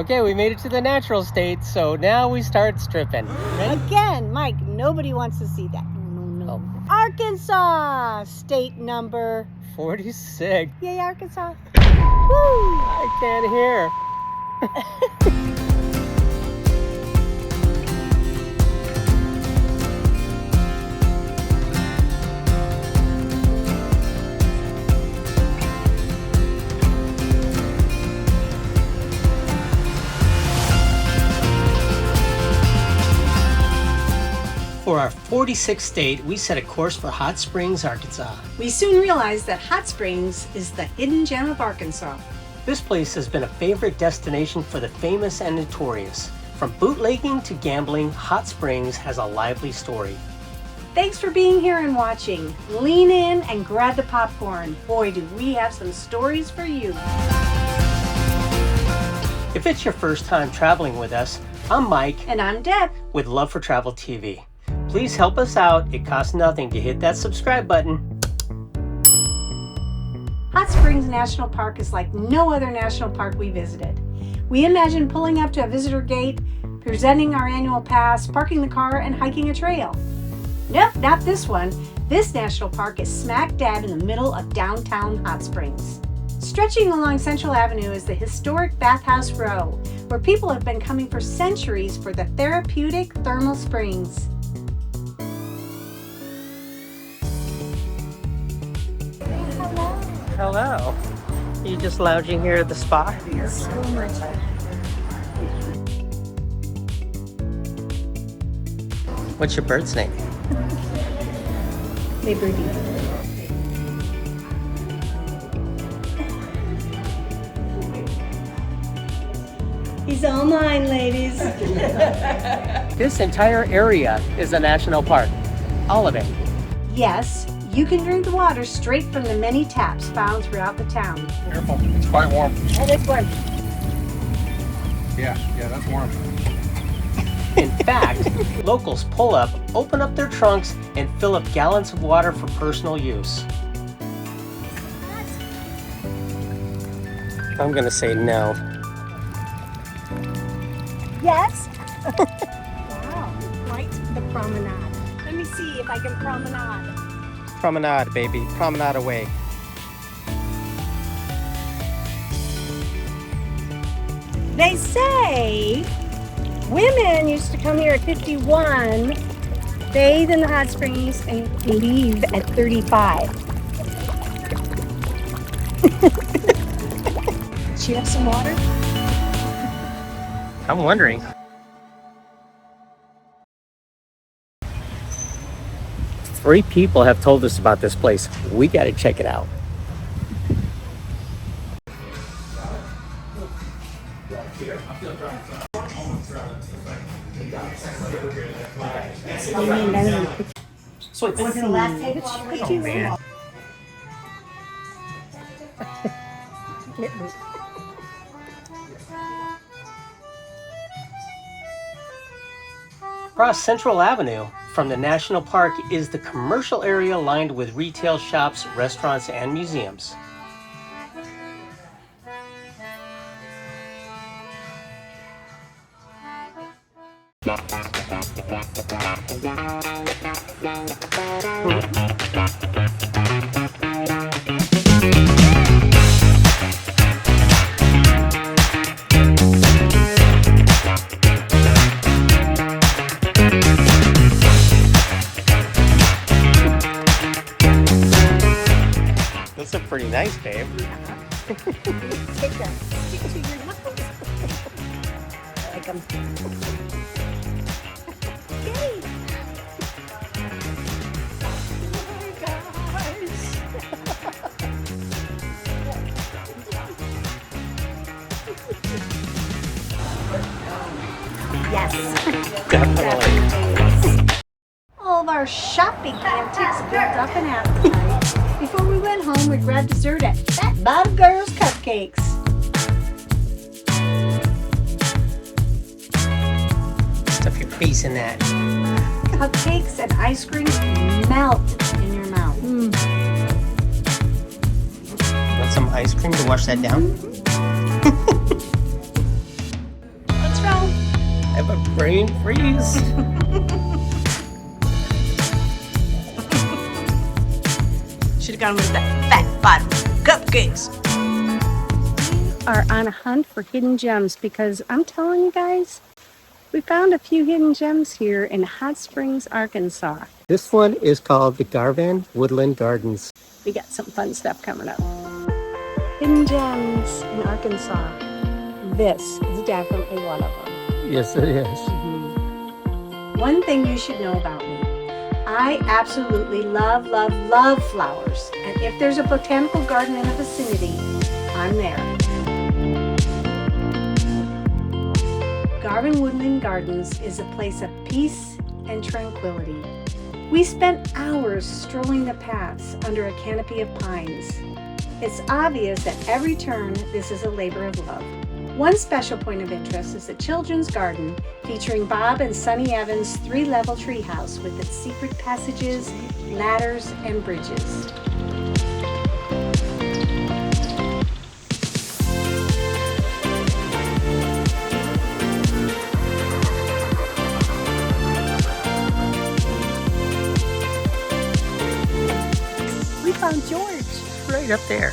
Okay, we made it to the natural state, so now we start stripping. Ready? Again, Mike, nobody wants to see that. No. Oh. Arkansas, state number 46. Yay, Arkansas. Woo! I can't hear. For our 46th state, we set a course for Hot Springs, Arkansas. We soon realized that Hot Springs is the hidden gem of Arkansas. This place has been a favorite destination for the famous and notorious. From bootlegging to gambling, Hot Springs has a lively story. Thanks for being here and watching. Lean in and grab the popcorn. Boy, do we have some stories for you. If it's your first time traveling with us, I'm Mike. And I'm Deb. With Love for Travel TV. Please help us out. It costs nothing to hit that subscribe button. Hot Springs National Park is like no other national park we visited. We imagine pulling up to a visitor gate, presenting our annual pass, parking the car, and hiking a trail. Nope, not this one. This national park is smack dab in the middle of downtown Hot Springs. Stretching along Central Avenue is the historic Bathhouse Row, where people have been coming for centuries for the therapeutic thermal springs. Hello. Are you just lounging here at the spa? So much. What's your bird's name? Babe Ruth. He's all mine, ladies. This entire area is a national park. All of it. Yes, you can drink the water straight from the many taps found throughout the town. Careful, it's quite warm. Oh, this one. Yeah, that's warm. In fact, locals pull up, open up their trunks, and fill up gallons of water for personal use. I'm gonna say no. Yes? Wow, quite the promenade. Let me see if I can promenade. Promenade, baby. Promenade away. They say women used to come here at 51, bathe in the hot springs, and leave at 35. Does she have some water? I'm wondering. Three people have told us about this place. We gotta check it out. So it's Was it the last page? Oh, man. Across Central Avenue from the National Park is the commercial area lined with retail shops, restaurants, and museums. Those are pretty nice, babe. Take them. Stick to your knuckles. Like them. Okay. Yes. Definitely. All of our shopping antics built up an appetite. Before we went home, we grabbed dessert at Fat Bob Girls Cupcakes. Stuff your face in that. Cupcakes and ice cream melt in your mouth. Want some ice cream to wash that down? have a brain freeze. Should have gone with that fat bottom cupcakes. Are on a hunt for hidden gems because I'm telling you guys, we found a few hidden gems here in Hot Springs, Arkansas. This one is called the Garvan Woodland Gardens. We got some fun stuff coming up. Hidden gems in Arkansas. This is definitely one of them. Yes, it is. One thing you should know about me. I absolutely love, love, love flowers. And if there's a botanical garden in the vicinity, I'm there. Garvan Woodland Gardens is a place of peace and tranquility. We spent hours strolling the paths under a canopy of pines. It's obvious at every turn this is a labor of love. One special point of interest is the children's garden featuring Bob and Sunny Evans' 3-level treehouse with its secret passages, ladders, and bridges. We found George. Right up there.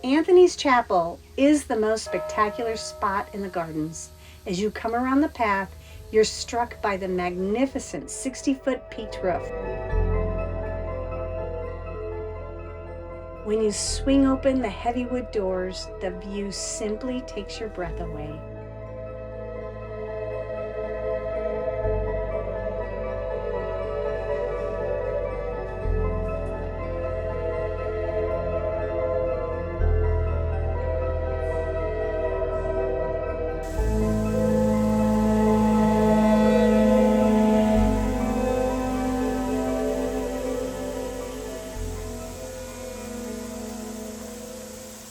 Anthony's Chapel is the most spectacular spot in the gardens. As you come around the path, you're struck by the magnificent 60-foot peaked roof. When you swing open the heavy wood doors, the view simply takes your breath away.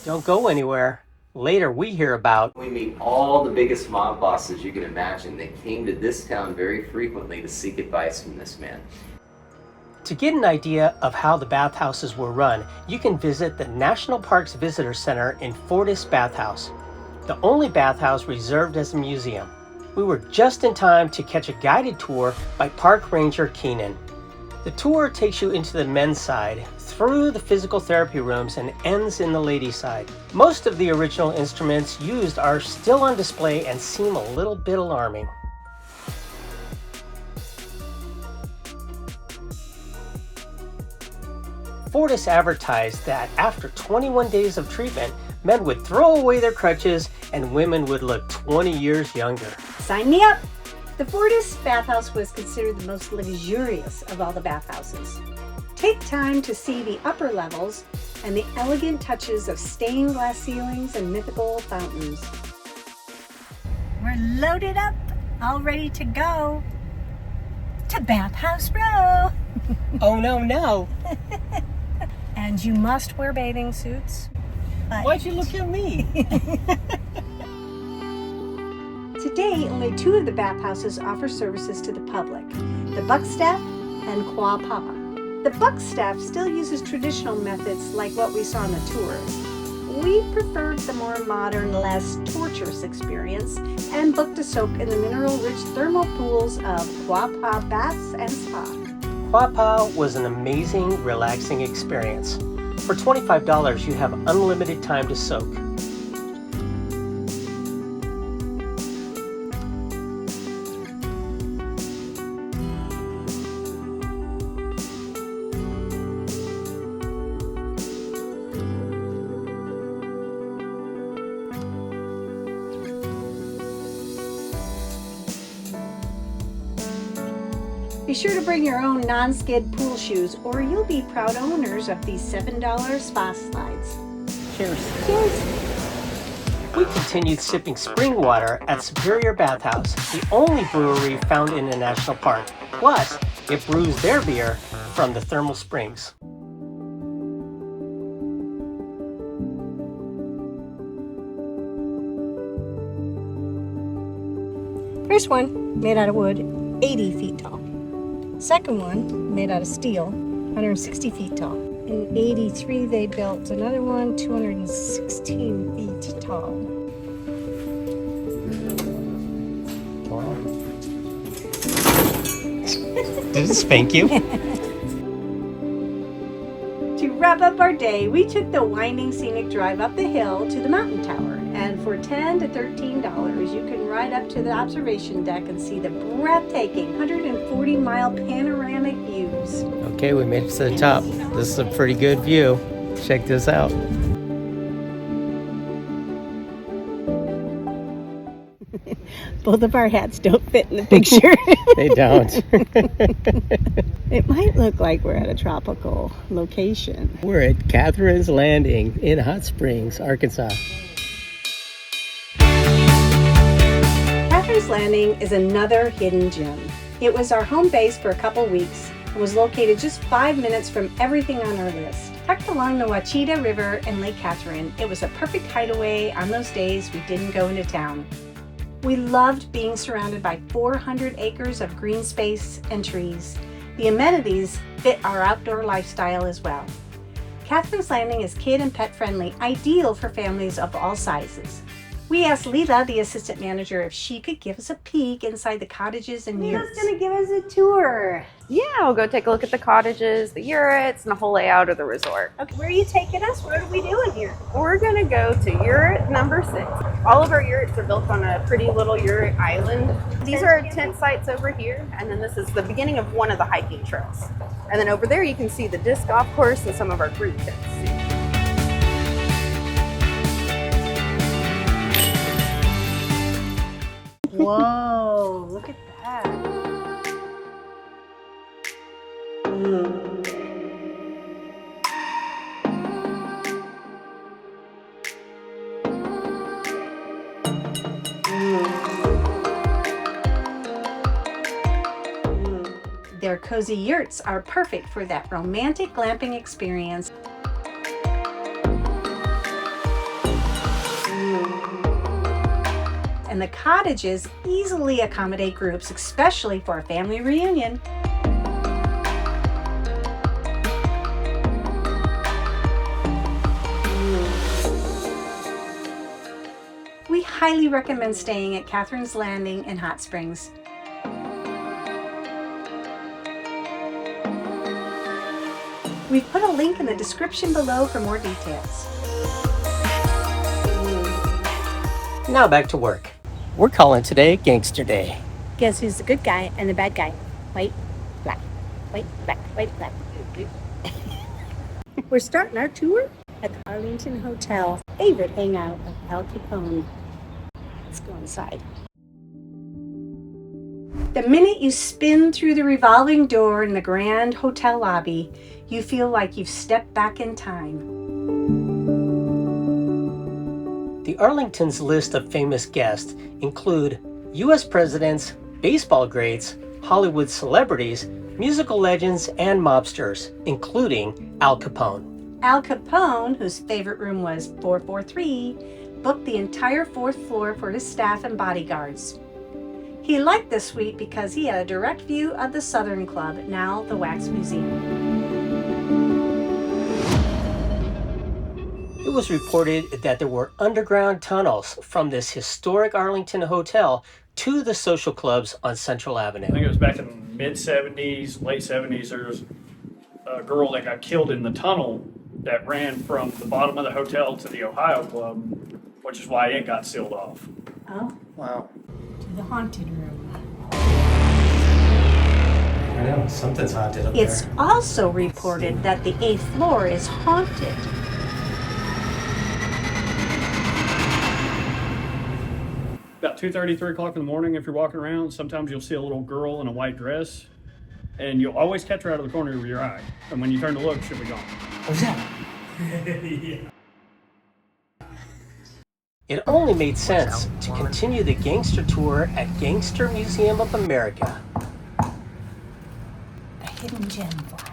Don't go anywhere. Later we hear about We meet all the biggest mob bosses you can imagine. They came to this town very frequently to seek advice from this man. To get an idea of how the bathhouses were run, you can visit the National Parks Visitor Center in Fordyce Bathhouse, the only bathhouse reserved as a museum. We were just in time to catch a guided tour by Park Ranger Keenan. The tour takes you into the men's side, through the physical therapy rooms, and ends in the ladies' side. Most of the original instruments used are still on display and seem a little bit alarming. Fordyce advertised that after 21 days of treatment, men would throw away their crutches and women would look 20 years younger. Sign me up! The Fordyce bathhouse was considered the most luxurious of all the bathhouses. Take time to see the upper levels and the elegant touches of stained glass ceilings and mythical fountains. We're loaded up, all ready to go to Bathhouse Row. Oh no. And you must wear bathing suits. Why'd you look at me? Today, only 2 of the bathhouses offer services to the public, the Buckstaff and Quapaw. The Buckstaff still uses traditional methods like what we saw on the tours. We preferred the more modern, less torturous experience and booked a soak in the mineral-rich thermal pools of Quapaw Baths and Spa. Quapaw was an amazing, relaxing experience. For $25, you have unlimited time to soak. Be sure to bring your own non-skid pool shoes or you'll be proud owners of these $7 spa slides. Cheers. Cheers! We continued sipping spring water at Superior Bathhouse, the only brewery found in the national park. Plus, it brews their beer from the thermal springs. First one, made out of wood, 80 feet tall. Second one, made out of steel, 160 feet tall. In 83, they built another one, 216 feet tall. Wow. Did it spank you? To wrap up our day, we took the winding scenic drive up the hill to the mountain tower. And for $10 to $13, you can ride up to the observation deck and see the breathtaking 140-mile panoramic views. Okay, we made it to the top. This is a pretty good view. Check this out. Both of our hats don't fit in the picture. They don't. It might look like we're at a tropical location. We're at Catherine's Landing in Hot Springs, Arkansas. Catherine's Landing is another hidden gem. It was our home base for a couple weeks and was located just 5 minutes from everything on our list. Tucked along the Wachita River and Lake Catherine, it was a perfect hideaway on those days we didn't go into town. We loved being surrounded by 400 acres of green space and trees. The amenities fit our outdoor lifestyle as well. Catherine's Landing is kid and pet friendly, ideal for families of all sizes. We asked Leela, the assistant manager, if she could give us a peek inside the cottages and yurts. Leela's gonna give us a tour. Yeah, we'll go take a look at the cottages, the yurts, and the whole layout of the resort. Okay, where are you taking us? What are we doing here? We're gonna go to yurt number 6. All of our yurts are built on a pretty little yurt island. These are our tent sites over here, and then this is the beginning of one of the hiking trails. And then over there you can see the disc golf course and some of our group tents. Whoa, look at that. Their cozy yurts are perfect for that romantic glamping experience. And the cottages easily accommodate groups, especially for a family reunion. We highly recommend staying at Catherine's Landing in Hot Springs. We've put a link in the description below for more details. Now back to work. We're calling today Gangster Day. Guess who's the good guy and the bad guy? White, black, white, black, white, black. We're starting our tour at the Arlington Hotel, favorite hangout of Al Capone. Let's go inside. The minute you spin through the revolving door in the grand hotel lobby, you feel like you've stepped back in time. The Arlington's list of famous guests include U.S. presidents, baseball greats, Hollywood celebrities, musical legends, and mobsters, including Al Capone. Al Capone, whose favorite room was 443, booked the entire 4th floor for his staff and bodyguards. He liked the suite because he had a direct view of the Southern Club, now the Wax Museum. It was reported that there were underground tunnels from this historic Arlington hotel to the social clubs on Central Avenue. I think it was back in the mid-70s, late 70s, there was a girl that got killed in the tunnel that ran from the bottom of the hotel to the Ohio Club, which is why it got sealed off. Oh, Wow. to the haunted room. I know, something's haunted up It's there. also reported that the 8th floor is haunted. About 2:30, 3 o'clock in the morning, if you're walking around, sometimes you'll see a little girl in a white dress, and you'll always catch her out of the corner of your eye. And when you turn to look, she'll be gone. What's that? It only made sense to continue the Gangster tour at Gangster Museum of America. The hidden gem flies.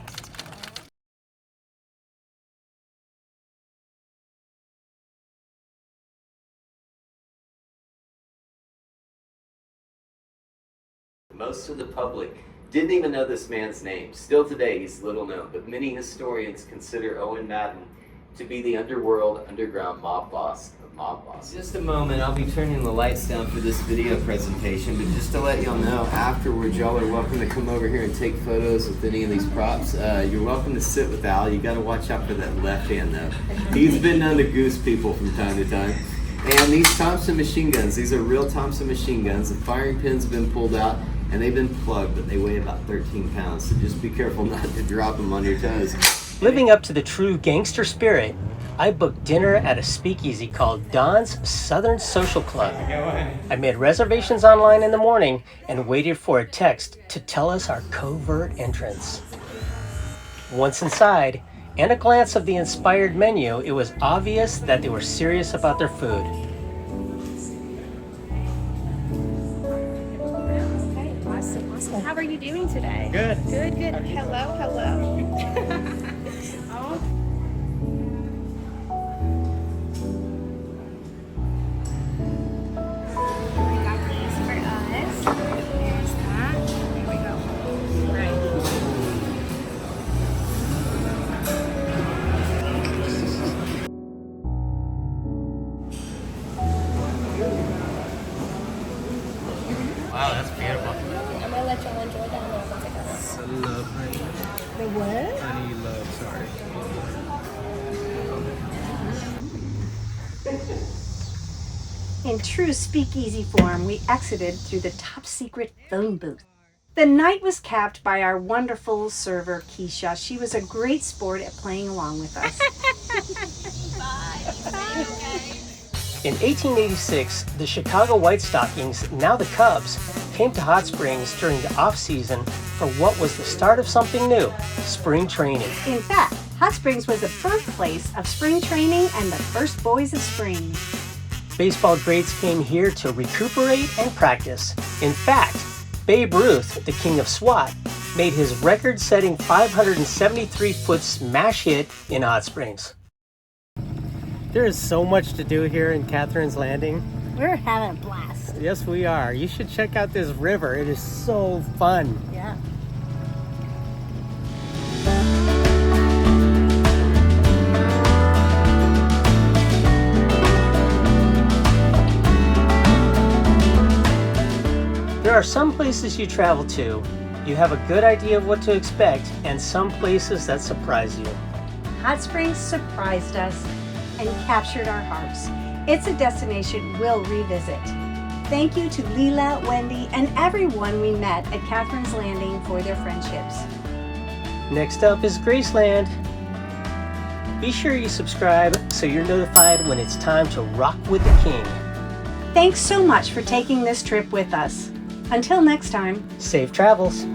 Most of the public didn't even know this man's name. Still today, he's little known, but many historians consider Owen Madden to be the underground mob boss of mob bosses. In just a moment, I'll be turning the lights down for this video presentation, but just to let y'all know, afterwards, y'all are welcome to come over here and take photos with any of these props. You're welcome to sit with Al. You gotta watch out for that left hand though. He's been known to goose people from time to time. And these Thompson machine guns, these are real Thompson machine guns. The firing pins have been pulled out and they've been plugged, but they weigh about 13 pounds, so just be careful not to drop them on your toes. Living up to the true gangster spirit, I booked dinner at a speakeasy called Don's Southern Social Club. I made reservations online in the morning and waited for a text to tell us our covert entrance. Once inside, and a glance of the inspired menu, it was obvious that they were serious about their food. Awesome. How are you doing today? Good. Good. Hello. Oh. We got these for us. There's that. There we go. Right. Wow, that's beautiful. I'm gonna let y'all enjoy that now once I got it. I love honey. The what? Honey love, sorry. In true speakeasy form, we exited through the top secret phone booth. The night was capped by our wonderful server, Keisha. She was a great sport at playing along with us. In 1886, the Chicago White Stockings, now the Cubs, came to Hot Springs during the off-season for what was the start of something new, spring training. In fact, Hot Springs was the birthplace of spring training and the first boys of spring. Baseball greats came here to recuperate and practice. In fact, Babe Ruth, the king of SWAT, made his record-setting 573-foot smash hit in Hot Springs. There is so much to do here in Catherine's Landing. We're having a blast. Yes, we are. You should check out this river. It is so fun. Yeah. There are some places you travel to, you have a good idea of what to expect, and some places that surprise you. Hot Springs surprised us and captured our hearts. It's a destination we'll revisit. Thank you to Leela, Wendy, and everyone we met at Catherine's Landing for their friendships. Next up is Graceland. Be sure you subscribe so you're notified when it's time to rock with the king. Thanks so much for taking this trip with us. Until next time. Safe travels.